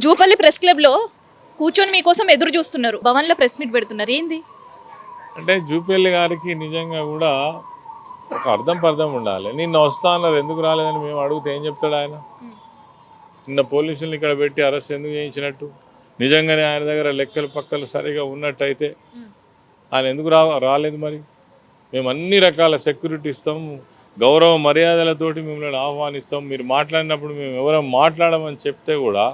Jupally press క్లబ్లో కూర్చొని మీకోసం ఎదురు చూస్తున్నారు. భవన్లో ప్రెస్ మీట్ పెడుతున్నారు. ఏంది? అంటే జూపల్లి గారికి నిజంగా కూడా ఒక అర్థం ఉండాలి. నిన్న వస్తా అన్నారు, ఎందుకు రాలేదని మేము అడిగితే ఏం చెప్తాడు ఆయన? నిన్న పోలీసులు ఇక్కడ పెట్టి అరెస్ట్ ఎందుకు చేయించినట్టు? నిజంగానే ఆయన దగ్గర లెక్కలు పక్కలు సరిగా ఉన్నట్టయితే ఆయన ఎందుకు రాలేదు? మరి మేము అన్ని రకాల సెక్యూరిటీ ఇస్తాం, గౌరవ మర్యాదలతోటి మిమ్మల్ని ఆహ్వానిస్తాం, మీరు మాట్లాడినప్పుడు మేము ఎవరో మాట్లాడమని చెప్తే కూడా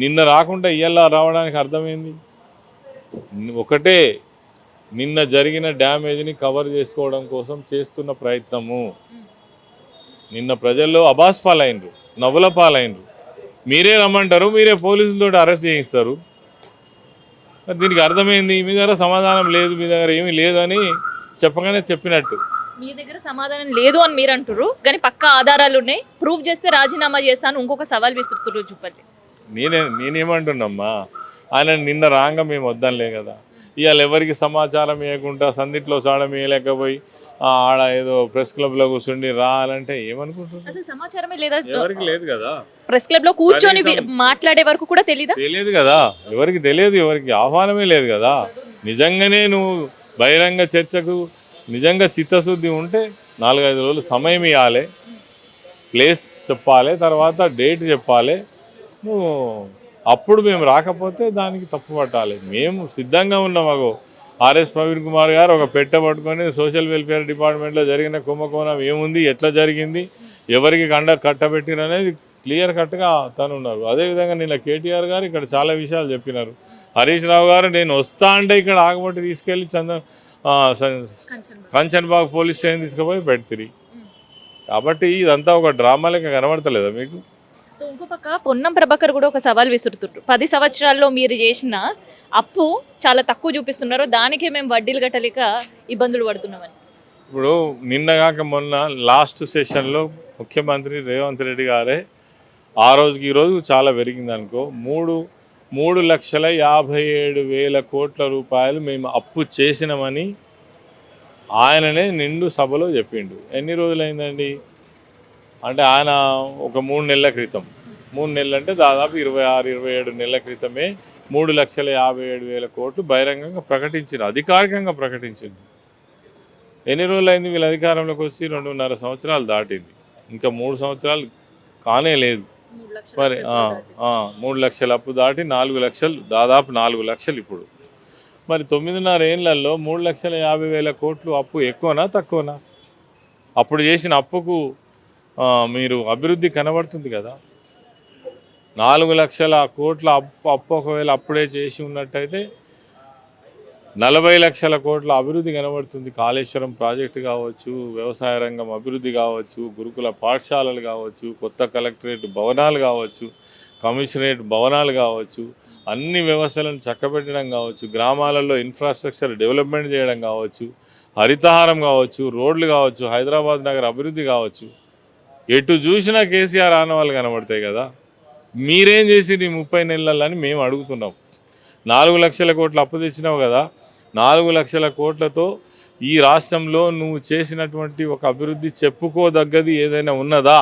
నిన్న రాకుండా ఇయ్యాల రావడానికి అర్థమైంది ఒకటే, నిన్న జరిగిన డ్యామేజ్ని కవర్ చేసుకోవడం కోసం చేస్తున్న ప్రయత్నము. నిన్న ప్రజల్లో అబాస్ పాలైనరు, నవ్వుల పాలైనరు. మీరే రమ్మంటారు, మీరే పోలీసులతో అరెస్ట్ చేయిస్తారు. దీనికి అర్థమైంది, మీ దగ్గర సమాధానం లేదు, మీ దగ్గర ఏమీ లేదని చెప్పగానే చెప్పినట్టు. మీ దగ్గర సమాధానం లేదు అని మీరు అంటారు, కానీ పక్కా ఆధారాలు ఉన్నాయి, ప్రూవ్ చేస్తే రాజీనామా చేస్తాను ఇంకొక సవాల్ విసురుతున్నారు జూపల్లి. నేనేమంటున్నామ్మా, ఆయన నిన్న రాంగా మేము వద్దాంలే కదా. ఇవాళ ఎవరికి సమాచారం ఇవ్వకుండా సందిట్లో చాడం వేయలేకపోయి ఆడ ఏదో ప్రెస్ క్లబ్లో కూర్చుండి రావాలంటే ఏమనుకుంటున్నారు? అసలు సమాచారమే లేదా? ఎవరికి లేదు కదా. ప్రెస్ క్లబ్ లో కూర్చొని మాట్లాడే వరకు కూడా తెలియదు కదా, ఎవరికి తెలియదు, ఎవరికి ఆహ్వానమే లేదు కదా. నిజంగానే నువ్వు బహిరంగ చర్చకు నిజంగా చిత్తశుద్ధి ఉంటే 4-5 రోజులు సమయం ఇవ్వాలి, ప్లేస్ చెప్పాలి, తర్వాత డేట్ చెప్పాలి. నువ్వు అప్పుడు మేము రాకపోతే దానికి తప్పు పట్టాలి. మేము సిద్ధంగా ఉన్నాం. మాకు ఆర్ఎస్ ప్రవీణ్ కుమార్ గారు ఒక పెట్టె పట్టుకొని సోషల్ వెల్ఫేర్ డిపార్ట్మెంట్లో జరిగిన కుంభకోణం ఏముంది, ఎట్లా జరిగింది, ఎవరికి కట్టబెట్టిరు అనేది క్లియర్ కట్గా తను ఉన్నారు. అదేవిధంగా నిన్న కేటీఆర్ గారు ఇక్కడ చాలా విషయాలు చెప్పినారు. హరీష్ రావు గారు నేను వస్తా అంటే ఇక్కడ ఆగబట్టి తీసుకెళ్ళి కంచన్బాగ్ పోలీస్ స్టేషన్ తీసుకుపోయి పెడతారు. కాబట్టి ఇదంతా ఒక డ్రామా లెక్క కనబడతలేదా మీకు? సో ఇంకో పక్క పొన్నం ప్రభాకర్ కూడా ఒక సవాల్ విసురుతుండ్రు. 10 సంవత్సరాల్లో మీరు చేసిన అప్పు చాలా తక్కువ చూపిస్తున్నారు, దానికే మేము వడ్డీలు కట్టలేక ఇబ్బందులు పడుతున్నామని. ఇప్పుడు నిన్నగాక మొన్న లాస్ట్ సెషన్లో ముఖ్యమంత్రి రేవంత్ రెడ్డి గారే ఆ రోజుకి ఈ రోజు చాలా పెరిగింది అనుకో, 3,57,000 కోట్ల రూపాయలు మేము అప్పు చేసినామని ఆయననే నిండు సభలో చెప్పిండు. ఎన్ని రోజులైందండి అంటే ఆయన ఒక 3 నెలల క్రితం, 3 నెలలు అంటే దాదాపు 26-27 నెలల క్రితమే 3,57,000 కోట్లు బహిరంగంగా ప్రకటించారు, అధికారికంగా ప్రకటించింది. ఎన్ని రోజులైంది వీళ్ళ అధికారంలోకి వచ్చి? 2.5 సంవత్సరాలు దాటింది, ఇంకా 3 సంవత్సరాలు కానే లేదు. మరి 3 లక్షల అప్పు దాటి 4 లక్షలు, దాదాపు 4 లక్షలు ఇప్పుడు. మరి 9.5 ఏళ్లలో 3,50,000 కోట్లు అప్పు ఎక్కువనా తక్కువనా? అప్పుడు చేసిన అప్పుకు మీరు అభివృద్ధి కనబడుతుంది కదా. 4 లక్షల కోట్ల అప్పు ఒకవేళ అప్పుడే చేసి ఉన్నట్టయితే 40 లక్షల కోట్ల అభివృద్ధి కనబడుతుంది. కాళేశ్వరం ప్రాజెక్టు కావచ్చు, వ్యవసాయ రంగం అభివృద్ధి కావచ్చు, గురుకుల పాఠశాలలు కావచ్చు, కొత్త కలెక్టరేట్ భవనాలు కావచ్చు, కమిషనరేట్ భవనాలు కావచ్చు, అన్ని వ్యవస్థలను చక్కబెట్టడం కావచ్చు, గ్రామాలలో ఇన్ఫ్రాస్ట్రక్చర్ డెవలప్మెంట్ చేయడం కావచ్చు, హరితహారం కావచ్చు, రోడ్లు కావచ్చు, హైదరాబాద్ నగర అభివృద్ధి కావచ్చు, ఎటు చూసినా కేసీఆర్ ఆనవాళ్ళు కనబడతాయి కదా. మీరేం చేసి నీ 30 నెలలని మేము అడుగుతున్నాం. 4 లక్షల కోట్ల అప్పు తెచ్చినావు కదా, 4 లక్షల కోట్లతో ఈ రాష్ట్రంలో నువ్వు చేసినటువంటి ఒక అభివృద్ధి చెప్పుకోదగ్గది ఏదైనా ఉన్నదా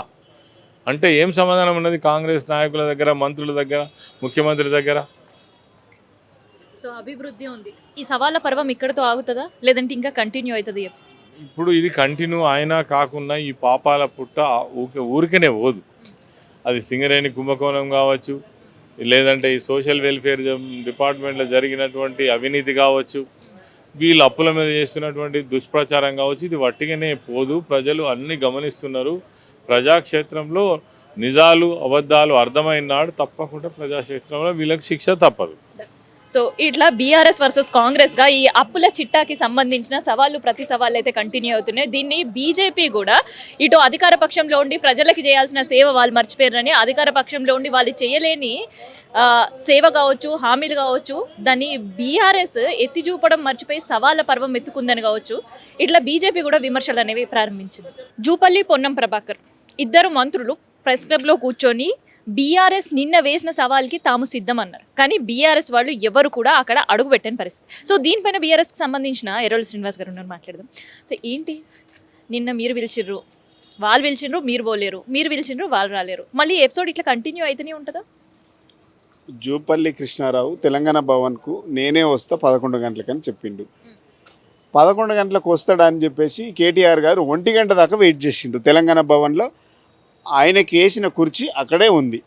అంటే ఏం సమాధానం ఉన్నది కాంగ్రెస్ నాయకుల దగ్గర, మంత్రుల దగ్గర, ముఖ్యమంత్రి దగ్గర? సో అభివృద్ధి ఉంది. ఈ సవాళ్ళ పర్వం ఇక్కడతో ఆగుతుందా, లేదంటే ఇంకా కంటిన్యూ అవుతుంది? ఇప్పుడు ఇది కంటిన్యూ అయినా కాకుండా ఈ పాపాల పుట్ట ఊరికనే పోదు. అది సింగరేణి కుంభకోణం కావచ్చు, లేదంటే ఈ సోషల్ వెల్ఫేర్ డిపార్ట్మెంట్లో జరిగినటువంటి అవినీతి కావచ్చు, వీళ్ళు అప్పుల మీద చేస్తున్నటువంటి దుష్ప్రచారం కావచ్చు, ఇది వట్టిగానే పోదు. ప్రజలు అన్ని గమనిస్తున్నారు. ప్రజాక్షేత్రంలో నిజాలు అబద్ధాలు అర్థమైన నాడు తప్పకుండా ప్రజాక్షేత్రంలో వీళ్ళకి శిక్ష తప్పదు. సో ఇట్లా బీఆర్ఎస్ వర్సెస్ కాంగ్రెస్గా ఈ అప్పుల చిట్టాకి సంబంధించిన సవాళ్ళు, ప్రతి సవాళ్ళు అయితే కంటిన్యూ అవుతున్నాయి. దీన్ని బీజేపీ కూడా ఇటు అధికార పక్షంలో ఉండి ప్రజలకి చేయాల్సిన సేవ వాళ్ళు మర్చిపోయారని, అధికార పక్షంలో ఉండి వాళ్ళు చేయలేని సేవ కావచ్చు, హామీలు కావచ్చు, దాన్ని బీఆర్ఎస్ ఎత్తి చూపడం మర్చిపోయి సవాళ్ళ పర్వం ఎత్తుకుందని కావచ్చు, ఇట్లా బీజేపీ కూడా విమర్శలు అనేవి ప్రారంభించింది. జూపల్లి, పొన్నం ప్రభాకర్ ఇద్దరు మంత్రులు ప్రెస్ క్లబ్లో కూర్చొని బీఆర్ఎస్ నిన్న వేసిన సవాల్కి తాము సిద్ధం అన్నారు, కానీ బీఆర్ఎస్ వాళ్ళు ఎవరు కూడా అక్కడ అడుగు పెట్టని పరిస్థితి. సో దీనిపైన బీఆర్ఎస్కి సంబంధించిన ఎర్రవల్లి శ్రీనివాస్ గారు ఉన్నారు, మాట్లాడదాం. సో ఏంటి, నిన్న మీరు పిలిచిర్రు, వాళ్ళు పిలిచిండ్రు, మీరు పోలేరు, మీరు పిలిచిండ్రు, వాళ్ళు రాలేరు, మళ్ళీ ఎపిసోడ్ ఇట్లా కంటిన్యూ అయితేనే ఉంటుందా? జూపల్లి కృష్ణారావు తెలంగాణ భవన్కు నేనే వస్తా 11 గంటలకని చెప్పిండు. 11 గంటలకు వస్తాడని చెప్పేసి కేటీఆర్ గారు 1 గంట దాకా వెయిట్ చేసిండు. తెలంగాణ భవన్లో ఆయనకి వేసిన కుర్చీ అక్కడే ఉంది.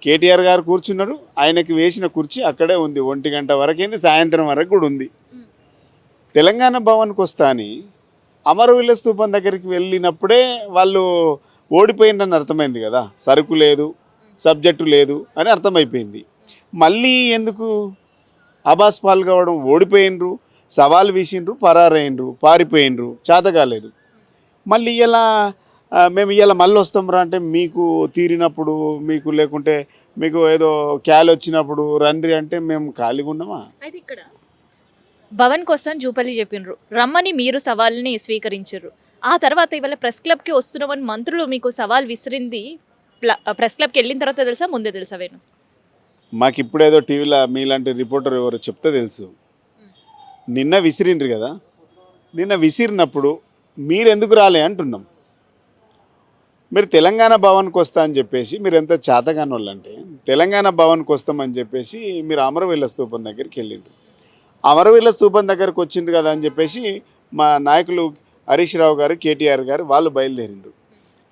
కేటీఆర్ గారు కూర్చున్నారు, ఆయనకి వేసిన కుర్చీ అక్కడే ఉంది. 1 గంట వరకైంది, సాయంత్రం వరకు కూడా ఉంది. తెలంగాణ భవన్కి వస్తా అని అమరవీరుల స్తూపం దగ్గరికి వెళ్ళినప్పుడే వాళ్ళు ఓడిపోయిందని అర్థమైంది కదా. సరుకు లేదు, సబ్జెక్టు లేదు అని అర్థమైపోయింది. మళ్ళీ ఎందుకు అబాస్ పాలు కావడం? ఓడిపోయినరు, సవాల్ వీసిండ్రు, పరారైనరు, పారిపోయినరు, చేత కాలేదు. మళ్ళీ ఇలా మేము ఇలా మళ్ళీ వస్తాంరా అంటే మీకు తీరినప్పుడు, మీకు లేకుంటే మీకు ఏదో క్యాల్ వచ్చినప్పుడు రండి అంటే మేము ఖాళీగా ఉన్నామా? అయితే ఇక్కడ భవన్కి వస్తాను జూపల్లి చెప్పిండ్రు, రమ్మని మీరు సవాల్ని స్వీకరించారు. ఆ తర్వాత ఇవాళ ప్రెస్ క్లబ్కి వస్తున్నామని మంత్రులు మీకు సవాల్ విసిరింది ప్రెస్ క్లబ్కి వెళ్ళిన తర్వాత తెలుసా, ముందే తెలుసా? వేణు, మాకు ఇప్పుడేదో టీవీలో మీలాంటి రిపోర్టర్ ఎవరు చెప్తే తెలుసు. నిన్న విసిరిండ్రు కదా, నిన్న విసిరినప్పుడు మీరు ఎందుకు రాలే అంటున్నాం. మీరు తెలంగాణ భవన్కి వస్తా అని చెప్పేసి మీరు ఎంత చేతగాని వాళ్ళంటే తెలంగాణ భవన్కి వస్తామని చెప్పేసి మీరు అమరవీరుల స్తూపం దగ్గరికి వెళ్ళిండ్రు. అమరవీరుల స్తూపం దగ్గరకు వచ్చిండ్రు కదా అని చెప్పేసి మా నాయకులు హరీష్ రావు గారు, కేటీఆర్ గారు వాళ్ళు బయలుదేరిండ్రు.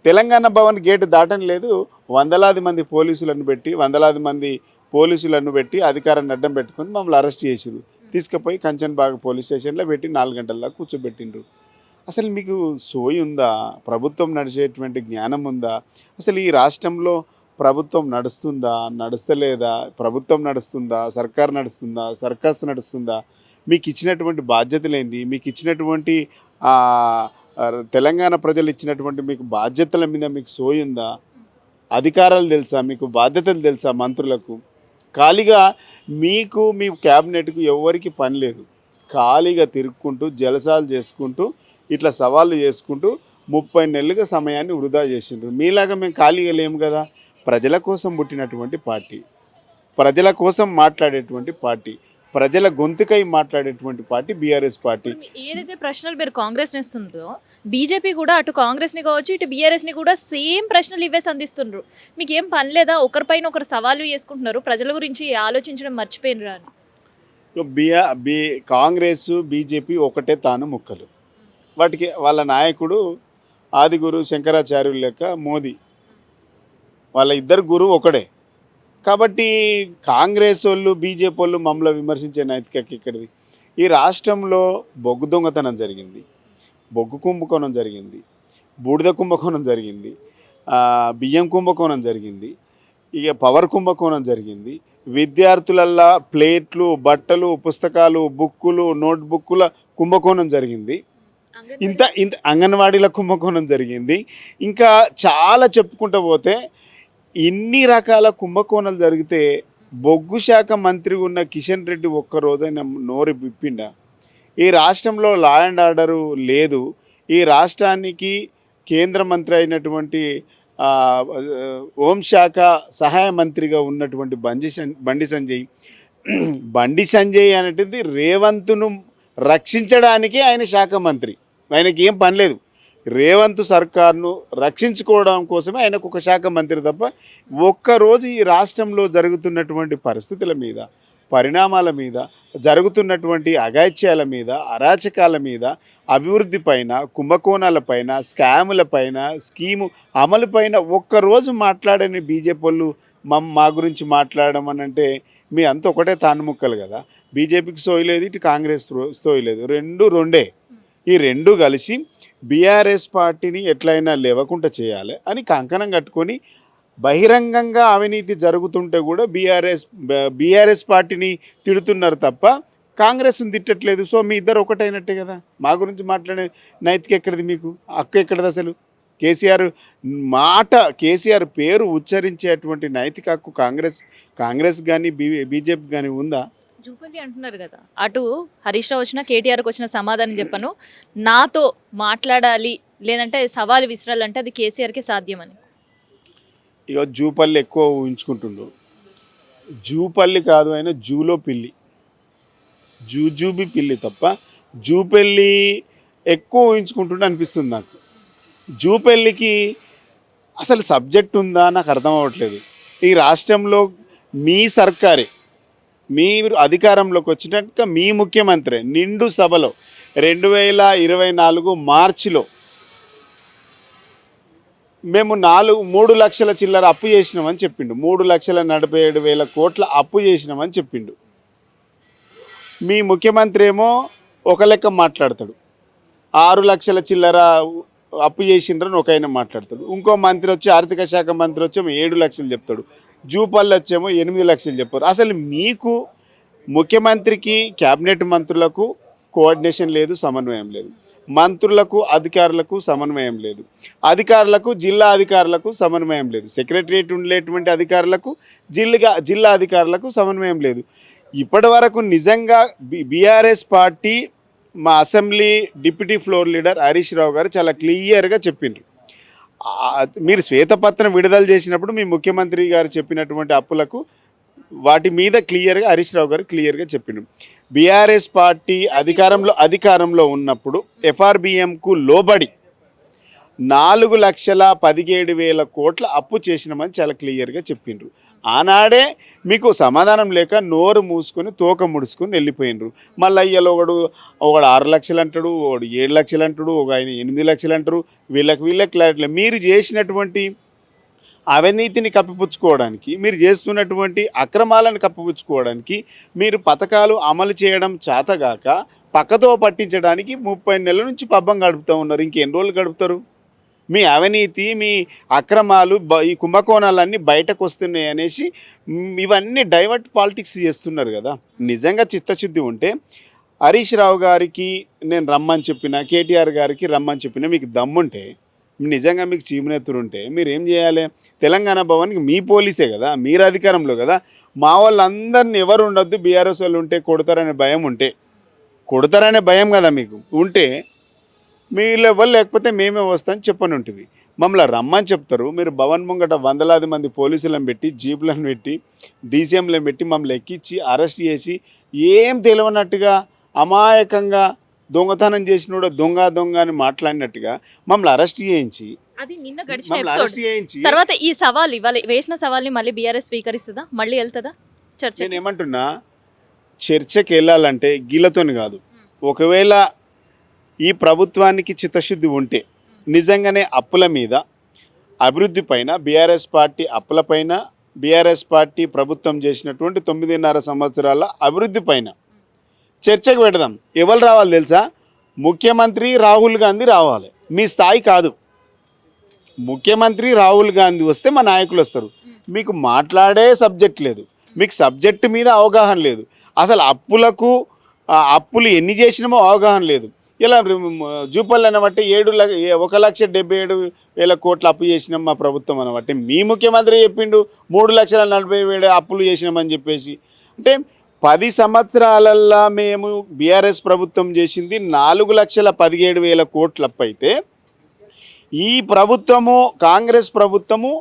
తెలంగాణ భవన్ గేటు దాటని లేదు, వందలాది మంది పోలీసులను పెట్టి అధికారాన్ని అడ్డం పెట్టుకొని మమ్మల్ని అరెస్ట్ చేసిరు. తీసుకుపోయి కంచన్బాగ్ పోలీస్ స్టేషన్లో పెట్టి 4 గంటల దాకా కూర్చోబెట్టిండ్రు. అసలు మీకు సోయి ఉందా? ప్రభుత్వం నడిచేటువంటి జ్ఞానం ఉందా? అసలు ఈ రాష్ట్రంలో ప్రభుత్వం నడుస్తుందా, నడుస్తలేదా? ప్రభుత్వం నడుస్తుందా, సర్కార్ నడుస్తుందా, సర్కస్ నడుస్తుందా? మీకు ఇచ్చినటువంటి బాధ్యతలేంది? మీకు ఇచ్చినటువంటి తెలంగాణ ప్రజలు ఇచ్చినటువంటి మీకు బాధ్యతల మీద మీకు సోయి ఉందా? అధికారాలు తెలుసా? మీకు బాధ్యతలు తెలుసా? మంత్రులకు ఖాళీగా మీకు మీ క్యాబినెట్కు ఎవరికి పని లేదు. ఖాళీగా తిరుక్కుంటూ జలసాలు చేసుకుంటూ ఇట్లా సవాళ్ళు చేసుకుంటూ 30 నెలలుగా సమయాన్ని వృధా చేసిండ్రు. మీలాగా మేము ఖాళీగా లేము కదా. ప్రజల కోసం పుట్టినటువంటి పార్టీ, ప్రజల కోసం మాట్లాడేటువంటి పార్టీ, ప్రజల గొంతుకై మాట్లాడేటువంటి పార్టీ బీఆర్ఎస్ పార్టీ. ఏదైతే ప్రశ్నలు మీరు కాంగ్రెస్ ఇస్తుందో బీజేపీ కూడా అటు కాంగ్రెస్ని కావచ్చు ఇటు బీఆర్ఎస్ని కూడా సేమ్ ప్రశ్నలు ఇవే సంధిస్తుండ్రు. మీకు ఏం పని లేదా? ఒకరిపైన ఒకరు సవాళ్ళు చేసుకుంటున్నారు, ప్రజల గురించి ఆలోచించడం మర్చిపోయినరా అని. కాంగ్రెస్ బీజేపీ ఒకటే తాను ముక్కలు. వాటికి వాళ్ళ నాయకుడు ఆదిగురు శంకరాచార్యుల లెక్క మోదీ, వాళ్ళ ఇద్దరు గురువు ఒకడే. కాబట్టి కాంగ్రెస్ వాళ్ళు బీజేపీ వాళ్ళు మమ్మల్ని విమర్శించే నైతికత ఇక్కడిది. ఈ రాష్ట్రంలో బొగ్గు దొంగతనం జరిగింది, బొగ్గు కుంభకోణం జరిగింది, బూడిద కుంభకోణం జరిగింది, బియ్యం కుంభకోణం జరిగింది, ఇక పవర్ కుంభకోణం జరిగింది, విద్యార్థులల్లా ప్లేట్లు, బట్టలు, పుస్తకాలు, బుక్కులు, నోట్బుక్కుల కుంభకోణం జరిగింది, ఇంత అంగన్వాడీల కుంభకోణం జరిగింది. ఇంకా చాలా చెప్పుకుంటూ పోతే ఇన్ని రకాల కుంభకోణాలు జరిగితే బొగ్గు శాఖ మంత్రి ఉన్న కిషన్ రెడ్డి ఒక్కరోజైనా నోరు విప్పిండా? ఈ రాష్ట్రంలో లా అండ్ ఆర్డరు లేదు. ఈ రాష్ట్రానికి కేంద్ర మంత్రి అయినటువంటి హోంశాఖ సహాయ మంత్రిగా ఉన్నటువంటి బండి సంజయ్ అనేటిది రేవంత్ను రక్షించడానికే ఆయన శాఖ మంత్రి. ఆయనకి ఏం పని లేదు. రేవంత్ సర్కార్ను రక్షించుకోవడం కోసమే ఆయనకు ఒక శాఖ మంత్రి తప్ప ఒక్కరోజు ఈ రాష్ట్రంలో జరుగుతున్నటువంటి పరిస్థితుల మీద, పరిణామాల మీద, జరుగుతున్నటువంటి అఘాయిత్యాల మీద, అరాచకాల మీద, అభివృద్ధి పైన, కుంభకోణాల పైన, స్కాముల పైన, స్కీము అమలు పైన ఒక్కరోజు మాట్లాడని బీజేపీ వాళ్ళు మా గురించి మాట్లాడడం అని అంటే మీ అంత ఒకటే తానుముక్కలు కదా. బీజేపీకి సోయలేదు, ఇటు కాంగ్రెస్ సోయలేదు, రెండే. ఈ రెండు కలిసి బీఆర్ఎస్ పార్టీని ఎట్లయినా లేవకుండా చేయాలి అని కంకణం కట్టుకొని బహిరంగంగా అవినీతి జరుగుతుంటే కూడా బీఆర్ఎస్ పార్టీని తిడుతున్నారు తప్ప కాంగ్రెస్ని తిట్టట్లేదు. సో మీ ఇద్దరు ఒకటైనట్టే కదా. మా గురించి మాట్లాడే నైతిక ఎక్కడిది? మీకు హక్కు ఎక్కడిది? అసలు కేసీఆర్ పేరు ఉచ్చరించేటువంటి నైతిక హక్కు కాంగ్రెస్ కానీ బీజేపీ కానీ ఉందా? జూపల్లి అంటున్నారు కదా, అటు హరీష్ రావు వచ్చినా కేటీఆర్కి వచ్చిన సమాధానం చెప్పను, నాతో మాట్లాడాలి లేదంటే సవాలు విసిరాలంటే అది కేసీఆర్కే సాధ్యమని. ఇక జూపల్లి ఎక్కువ ఊహించుకుంటుండు. జూపల్లి కాదు, ఆయన జూలో పిల్లి, జూబీ పిల్లి తప్ప జూపల్లి ఎక్కువ ఊహించుకుంటుండే అనిపిస్తుంది నాకు. జూపల్లికి అసలు సబ్జెక్ట్ ఉందా నాకు అర్థం అవ్వట్లేదు. ఈ రాష్ట్రంలో మీ సర్కారే, మీరు అధికారంలోకి వచ్చినాక మీ ముఖ్యమంత్రి నిండు సభలో 2024 మార్చిలో మేము 3 లక్షల చిల్లర అప్పు చేసినామని చెప్పిండు. 3,47,000 కోట్ల అప్పు చేసినామని చెప్పిండు. మీ ముఖ్యమంత్రి ఏమో ఒక లెక్క మాట్లాడతాడు. 6 లక్షల చిల్లర అప్పు చేసిండ్రని ఒక ఆయన మాట్లాడతాడు. ఇంకో మంత్రి వచ్చి ఆర్థిక శాఖ మంత్రి వచ్చేమో 7 లక్షలు చెప్తాడు. జూపల్లి వచ్చేమో 8 లక్షలు చెప్పారు. అసలు మీకు ముఖ్యమంత్రికి, క్యాబినెట్ మంత్రులకు కోఆర్డినేషన్ లేదు, సమన్వయం లేదు. మంత్రులకు, అధికారులకు సమన్వయం లేదు. అధికారులకు, జిల్లా అధికారులకు సమన్వయం లేదు. సెక్రటరియట్ ఉండేటువంటి అధికారులకు, జిల్లా అధికారులకు సమన్వయం లేదు. ఇప్పటి వరకు నిజంగా బీఆర్ఎస్ పార్టీ, మా assembly deputy floor leader Harish Rao గారు చాలా క్లియర్గా చెప్పిండ్రు. మీరు శ్వేతపత్రం విడుదల చేసినప్పుడు మీ ముఖ్యమంత్రి గారు చెప్పినటువంటి అప్పులకు వాటి మీద క్లియర్గా హరీష్ రావు గారు క్లియర్గా చెప్పిండు. బీఆర్ఎస్ పార్టీ అధికారంలో ఉన్నప్పుడు ఎఫ్ఆర్బిఎంకు లోబడి 4,17,000 కోట్ల అప్పు చేసినామని చాలా క్లియర్గా చెప్పిండ్రు. ఆనాడే మీకు సమాధానం లేక నోరు మూసుకొని తోక ముడుచుకొని వెళ్ళిపోయినరు. మళ్ళీ అయ్యలో ఒకడు 6 లక్షలు అంటాడు, ఒకడు 7 లక్షలు అంటాడు, ఒక ఆయన 8 లక్షలు అంటారు. వీళ్ళకి క్లారిటీ. మీరు చేసినటువంటి అవినీతిని కప్పిపుచ్చుకోవడానికి, మీరు చేస్తున్నటువంటి అక్రమాలను కప్పిపుచ్చుకోవడానికి, మీరు పథకాలు అమలు చేయడం చేతగాక పక్కతో పట్టించడానికి 30 నెలల నుంచి పబ్బం గడుపుతూ ఉన్నారు. ఇంకెన్ని రోజులు గడుపుతారు? మీ అవినీతి, మీ అక్రమాలు, ఈ కుంభకోణాలన్నీ బయటకు వస్తున్నాయి అనేసి ఇవన్నీ డైవర్ట్ పాలిటిక్స్ చేస్తున్నారు కదా. నిజంగా చిత్తశుద్ధి ఉంటే హరీష్ రావు గారికి నేను రమ్మని చెప్పిన, కేటీఆర్ గారికి రమ్మని చెప్పిన, మీకు దమ్ముంటే, నిజంగా మీకు చీమనెత్తురు ఉంటే మీరు ఏం చేయాలి? తెలంగాణ భవన్కి మీ పోలీసే కదా, మీరు అధికారంలో కదా, మా వాళ్ళందరినీ ఎవరు ఉండొద్దు, బీఆర్ఎస్ వాళ్ళు ఉంటే కొడతారనే భయం ఉంటే, కొడతారనే భయం కదా మీకు ఉంటే, మీలో ఎవరు లేకపోతే మేమే వస్తామని చెప్పని ఉంటుంది. మమ్మల్ని రమ్మని చెప్తారు. మీరు భవన్ ముంగట 100లాది మంది పోలీసులను పెట్టి, జీపులను పెట్టి, డీసీఎంలను పెట్టి మమ్మల్ని ఎక్కించి అరెస్ట్ చేసి ఏం తెలియనట్టుగా అమాయకంగా దొంగతనం చేసినోడు దొంగ అని మాట్లాడినట్టుగా మమ్మల్ని అరెస్ట్ చేయించి, అది నిన్న గడిచిన ఎపిసోడ్. తర్వాత ఈ సవాల్ ఇవాళ వేసిన సవాల్ని మళ్ళీ బీఆర్ఎస్ స్వీకరిస్తుందా? మళ్ళీ వెళ్తుందా చర్చ? నేను ఏమంటున్నా, చర్చకి వెళ్ళాలంటే గీలతోని కాదు. ఒకవేళ ఈ ప్రభుత్వానికి చిత్తశుద్ధి ఉంటే నిజంగానే అప్పుల మీద, అభివృద్ధి పైన, బీఆర్ఎస్ పార్టీ అప్పులపైన, బీఆర్ఎస్ పార్టీ ప్రభుత్వం చేసినటువంటి 9.5 సంవత్సరాల అభివృద్ధి పైన చర్చకు పెడదాం. ఎవరు రావాలి తెలుసా? ముఖ్యమంత్రి రాహుల్ గాంధీ రావాలి. మీ స్థాయి కాదు. ముఖ్యమంత్రి రాహుల్ గాంధీ వస్తే మా నాయకులు వస్తారు. మీకు మాట్లాడే సబ్జెక్ట్ లేదు, మీకు సబ్జెక్టు మీద అవగాహన లేదు, అసలు అప్పులు ఎన్ని చేసినామో అవగాహన లేదు. ఇలా జూపల్లి అనబట్టి 1,77,000 కోట్ల అప్పు చేసినాం మా ప్రభుత్వం అనబట్టి మీ ముఖ్యమంత్రి చెప్పిండు 3,40,000 అప్పులు చేసినామని చెప్పేసి. అంటే 10 సంవత్సరాలల్లో మేము బీఆర్ఎస్ ప్రభుత్వం చేసింది 4,17,000 కోట్ల అప్పు అయితే, ఈ ప్రభుత్వము, కాంగ్రెస్ ప్రభుత్వము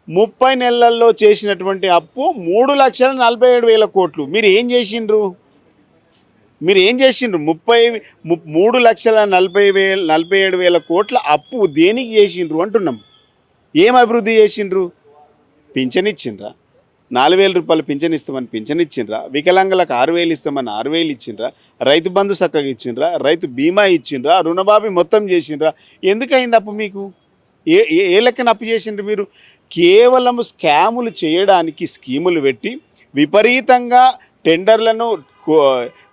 30 నెలల్లో చేసినటువంటి అప్పు 3,47,000 కోట్లు. మీరు ఏం చేసిండ్రు? 3,47,000 కోట్ల అప్పు దేనికి చేసిండ్రు అంటున్నాం. ఏం అభివృద్ధి చేసిండ్రు? పింఛన్ ఇచ్చిండ్రా? 4,000 రూపాయలు పింఛన్ ఇస్తామని పింఛన్ ఇచ్చిండ్రా? వికలాంగులకు 6,000 ఇస్తామని 6,000 ఇచ్చిండ్రా? రైతు బంధు చక్కగా ఇచ్చిండ్రా? రైతు బీమా ఇచ్చిండ్రా? రుణమాఫీ మొత్తం చేసిండ్రా? ఎందుకైంది అప్పు మీకు? ఏ లెక్కన అప్పు చేసిండ్రు మీరు? కేవలం స్కాములు చేయడానికి స్కీములు పెట్టి విపరీతంగా టెండర్లను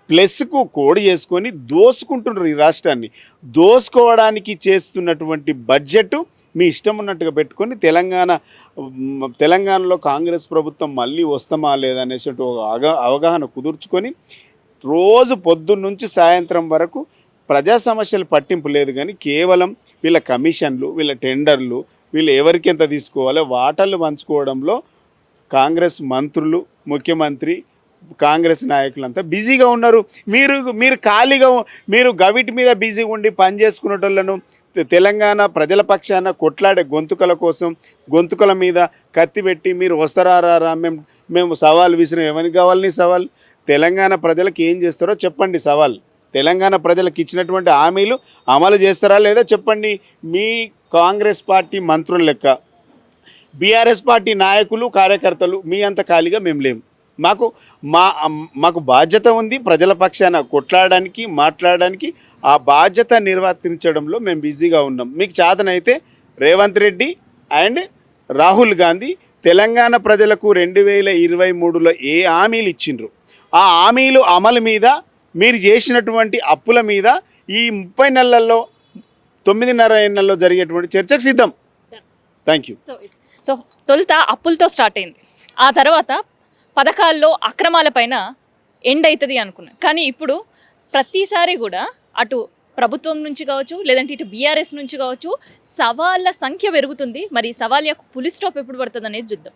ప్లస్కు కోడి చేసుకొని దోసుకుంటున్నారు. ఈ రాష్ట్రాన్ని దోసుకోవడానికి చేస్తున్నటువంటి బడ్జెట్ మీ ఇష్టం ఉన్నట్టుగా పెట్టుకొని తెలంగాణలో కాంగ్రెస్ ప్రభుత్వం మళ్ళీ వస్తామా లేదనేసి అవగాహన కుదుర్చుకొని రోజు పొద్దున్న నుంచి సాయంత్రం వరకు ప్రజా సమస్యలు పట్టింపు లేదు, కానీ కేవలం వీళ్ళ కమిషన్లు, వీళ్ళ టెండర్లు, వీళ్ళు ఎవరికి ఎంత తీసుకోవాలో వాటాలు పంచుకోవడంలో కాంగ్రెస్ మంత్రులు, ముఖ్యమంత్రి, కాంగ్రెస్ నాయకులంతా బిజీగా ఉన్నారు. మీరు ఖాళీగా, మీరు గవిటి మీద బిజీగా ఉండి పని చేసుకునేటోళ్ళను తెలంగాణ ప్రజల పక్షాన కొట్లాడే గొంతుకల కోసం గొంతుకల మీద కత్తి పెట్టి మీరు వస్తారా మేము సవాల్ విసిరాం. ఎవరికి కావాలని సవాల్? తెలంగాణ ప్రజలకు ఏం చేస్తారో చెప్పండి. సవాల్ తెలంగాణ ప్రజలకు ఇచ్చినటువంటి హామీలు అమలు చేస్తారా లేదా చెప్పండి. మీ కాంగ్రెస్ పార్టీ మంత్రుల లెక్క బీఆర్ఎస్ పార్టీ నాయకులు కార్యకర్తలు మీ అంత ఖాళీగా మేము లేము. మాకు బాధ్యత ఉంది ప్రజల పక్షాన కొట్లాడడానికి మాట్లాడడానికి. ఆ బాధ్యత నిర్వర్తించడంలో మేము బిజీగా ఉన్నాం. మీకు చేతనైతే రేవంత్ రెడ్డి అండ్ రాహుల్ గాంధీ తెలంగాణ ప్రజలకు 2023లో ఏ హామీలు ఇచ్చిండ్రు ఆ హామీలు అమలు మీద మీరు చేసినటువంటి అప్పుల మీద ఈ 30 నెలల్లో 9.5 నెలల్లో జరిగేటువంటి చర్చకు సిద్ధం. Thank you. సో తొలుత అప్పులతో స్టార్ట్ అయింది, ఆ తర్వాత పథకాల్లో అక్రమాలపైన ఎండ్ అవుతుంది అనుకున్నాను. కానీ ఇప్పుడు ప్రతిసారి కూడా అటు ప్రభుత్వం నుంచి కావచ్చు, లేదంటే ఇటు బీఆర్ఎస్ నుంచి కావచ్చు, సవాళ్ళ సంఖ్య పెరుగుతుంది. మరి సవాల్ యొక్క పులి స్టాప్ ఎప్పుడు పడుతుంది అనేది చూద్దాం.